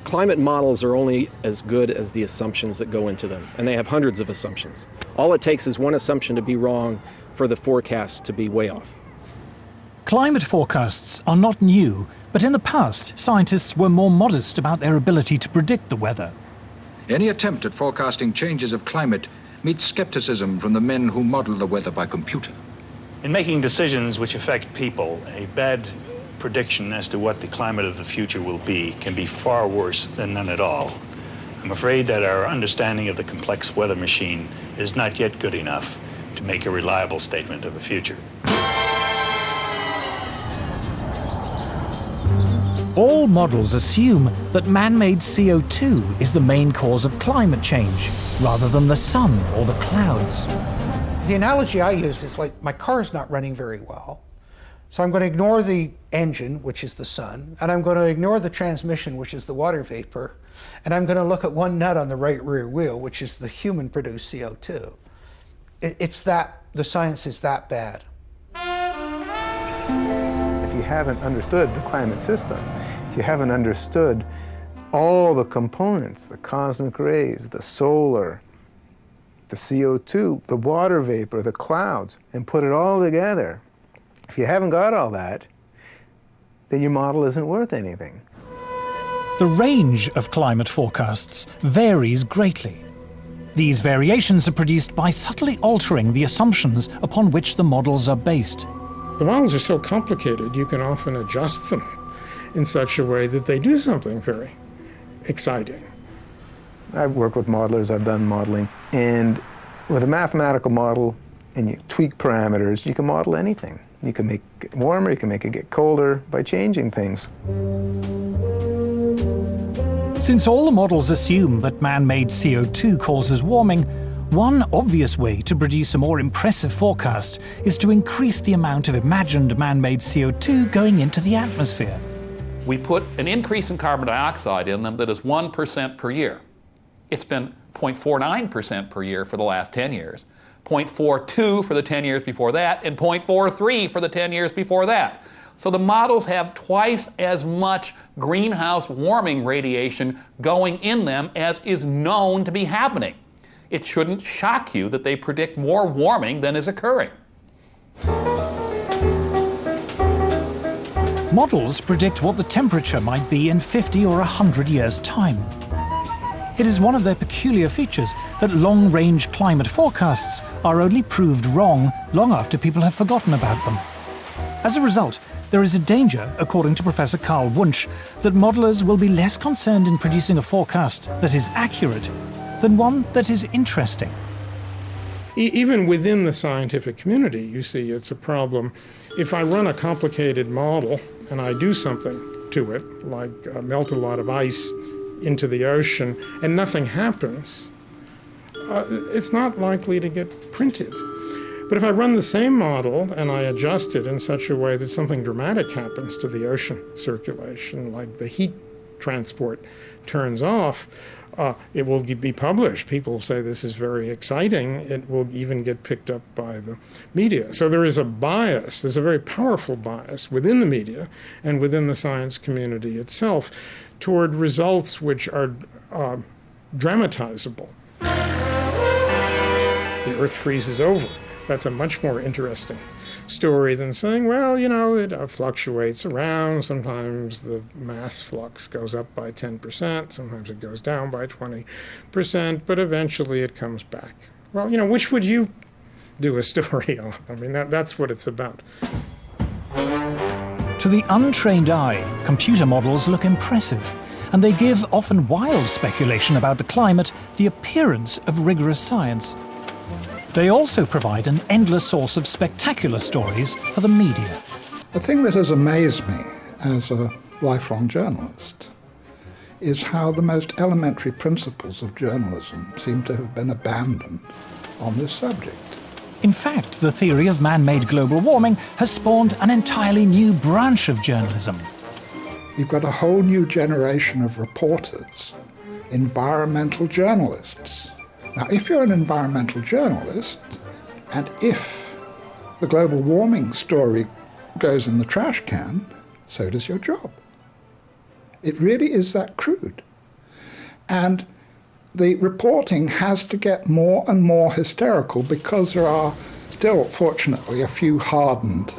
Climate models are only as good as the assumptions that go into them, and they have hundreds of assumptions. All it takes is one assumption to be wrong for the forecast to be way off. Climate forecasts are not new, but in the past, scientists were more modest about their ability to predict the weather. Any attempt at forecasting changes of climate meets skepticism from the men who model the weather by computer. In making decisions which affect people, a bad prediction as to what the climate of the future will be can be far worse than none at all. I'm afraid that our understanding of the complex weather machine is not yet good enough to make a reliable statement of the future. All models assume that man-made CO2 is the main cause of climate change, rather than the sun or the clouds. The analogy I use is like my car is not running very well, so I'm going to ignore the engine, which is the sun, and I'm going to ignore the transmission, which is the water vapor, and I'm going to look at one nut on the right rear wheel, which is the human-produced CO2. It's that, the science is that bad. If you haven't understood the climate system, if you haven't understood all the components, the cosmic rays, the solar, the CO2, the water vapor, the clouds, and put it all together, if you haven't got all that, then your model isn't worth anything. The range of climate forecasts varies greatly. These variations are produced by subtly altering the assumptions upon which the models are based. The models are so complicated, you can often adjust them in such a way that they do something very exciting. I've worked with modelers, I've done modeling, and with a mathematical model and you tweak parameters, you can model anything. You can make it warmer, you can make it get colder by changing things. Since all the models assume that man-made CO2 causes warming, one obvious way to produce a more impressive forecast is to increase the amount of imagined man-made CO2 going into the atmosphere. We put an increase in carbon dioxide in them that is 1% per year. It's been 0.49% per year for the last 10 years, 0.42 for the 10 years before that, and 0.43 for the 10 years before that. So the models have twice as much greenhouse warming radiation going in them as is known to be happening. It shouldn't shock you that they predict more warming than is occurring. Models predict what the temperature might be in 50 or 100 years' time. It is one of their peculiar features that long-range climate forecasts are only proved wrong long after people have forgotten about them. As a result, there is a danger, according to Professor Carl Wunsch, that modelers will be less concerned in producing a forecast that is accurate than one that is interesting. Even within the scientific community, you see, it's a problem. If I run a complicated model and I do something to it, like melt a lot of ice into the ocean, and nothing happens, it's not likely to get printed. But if I run the same model and I adjust it in such a way that something dramatic happens to the ocean circulation, like the heat transport turns off, it will be published. People will say this is very exciting. It will even get picked up by the media. So there is a bias, there's a very powerful bias within the media and within the science community itself toward results which are dramatizable. The Earth freezes over. That's a much more interesting story than saying, well, you know, it fluctuates around. Sometimes the mass flux goes up by 10%, sometimes it goes down by 20%, but eventually it comes back. Well, you know, which would you do a story on? I mean, that's what it's about. To the untrained eye, computer models look impressive, and they give often wild speculation about the climate the appearance of rigorous science. They also provide an endless source of spectacular stories for the media. The thing that has amazed me as a lifelong journalist is how the most elementary principles of journalism seem to have been abandoned on this subject. In fact, the theory of man-made global warming has spawned an entirely new branch of journalism. You've got a whole new generation of reporters, environmental journalists. Now, if you're an environmental journalist, and if the global warming story goes in the trash can, so does your job. It really is that crude. And the reporting has to get more and more hysterical because there are still, fortunately, a few hardened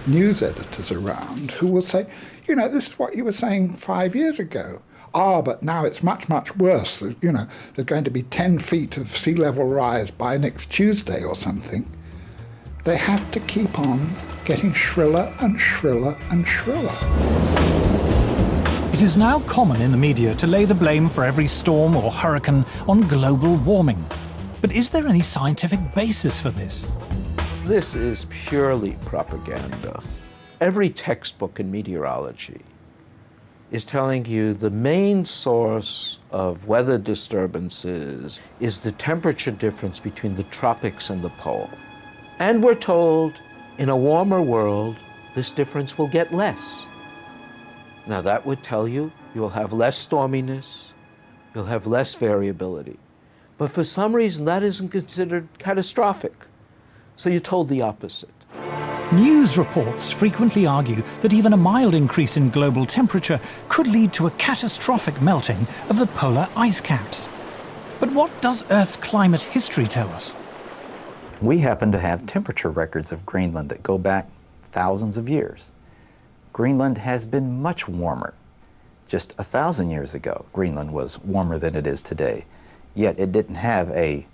news editors around who will say, you know, this is what you were saying 5 years ago. But now it's much, much worse. You know, there's going to be 10 feet of sea level rise by next Tuesday or something. They have to keep on getting shriller and shriller and shriller. It is now common in the media to lay the blame for every storm or hurricane on global warming. But is there any scientific basis for this? This is purely propaganda. Every textbook in meteorology is telling you the main source of weather disturbances is the temperature difference between the tropics and the pole. And we're told in a warmer world, this difference will get less. Now that would tell you you'll have less storminess, you'll have less variability. But for some reason that isn't considered catastrophic. So you're told the opposite. News reports frequently argue that even a mild increase in global temperature could lead to a catastrophic melting of the polar ice caps. But what does Earth's climate history tell us? We happen to have temperature records of Greenland that go back thousands of years. Greenland has been much warmer. Just 1,000 years ago, Greenland was warmer than it is today, yet it didn't have a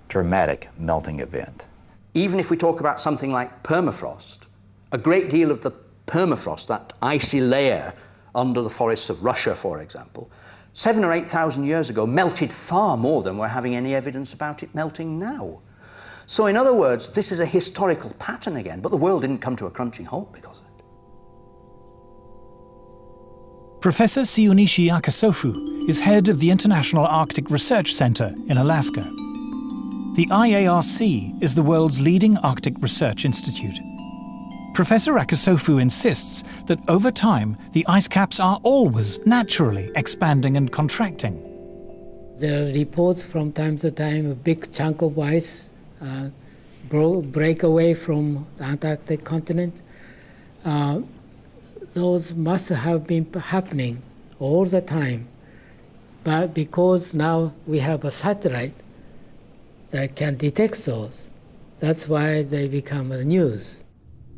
dramatic melting event. Even if we talk about something like permafrost, a great deal of the permafrost, that icy layer under the forests of Russia, for example, 7,000 or 8,000 years ago melted far more than we're having any evidence about it melting now. So in other words, this is a historical pattern again, but the world didn't come to a crunching halt because of it. Professor Siunishi Akasofu is head of the International Arctic Research Center in Alaska. The IARC is the world's leading Arctic research institute. Professor Akasofu insists that over time, the ice caps are always naturally expanding and contracting. There are reports from time to time, a big chunk of ice break away from the Antarctic continent. Those must have been happening all the time. But because now we have a satellite that can detect those, that's why they become the news.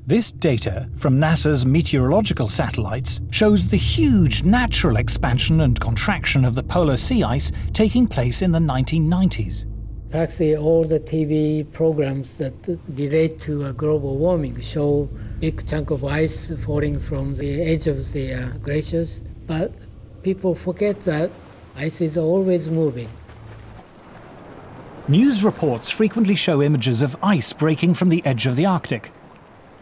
This data from NASA's meteorological satellites shows the huge natural expansion and contraction of the polar sea ice taking place in the 1990s. Practically all the TV programs that relate to global warming show big chunk of ice falling from the edge of the glaciers, but people forget that ice is always moving. News reports frequently show images of ice breaking from the edge of the Arctic.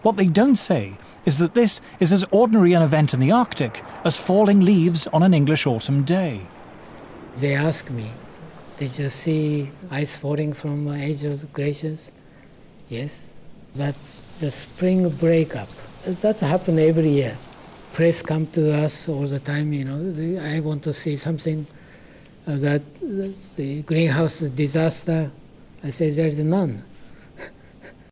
What they don't say is that this is as ordinary an event in the Arctic as falling leaves on an English autumn day. They ask me, did you see ice falling from the edge of the glaciers? Yes. That's the spring breakup. That's happened every year. Press come to us all the time, you know, I want to see something that the greenhouse disaster. I say there's none.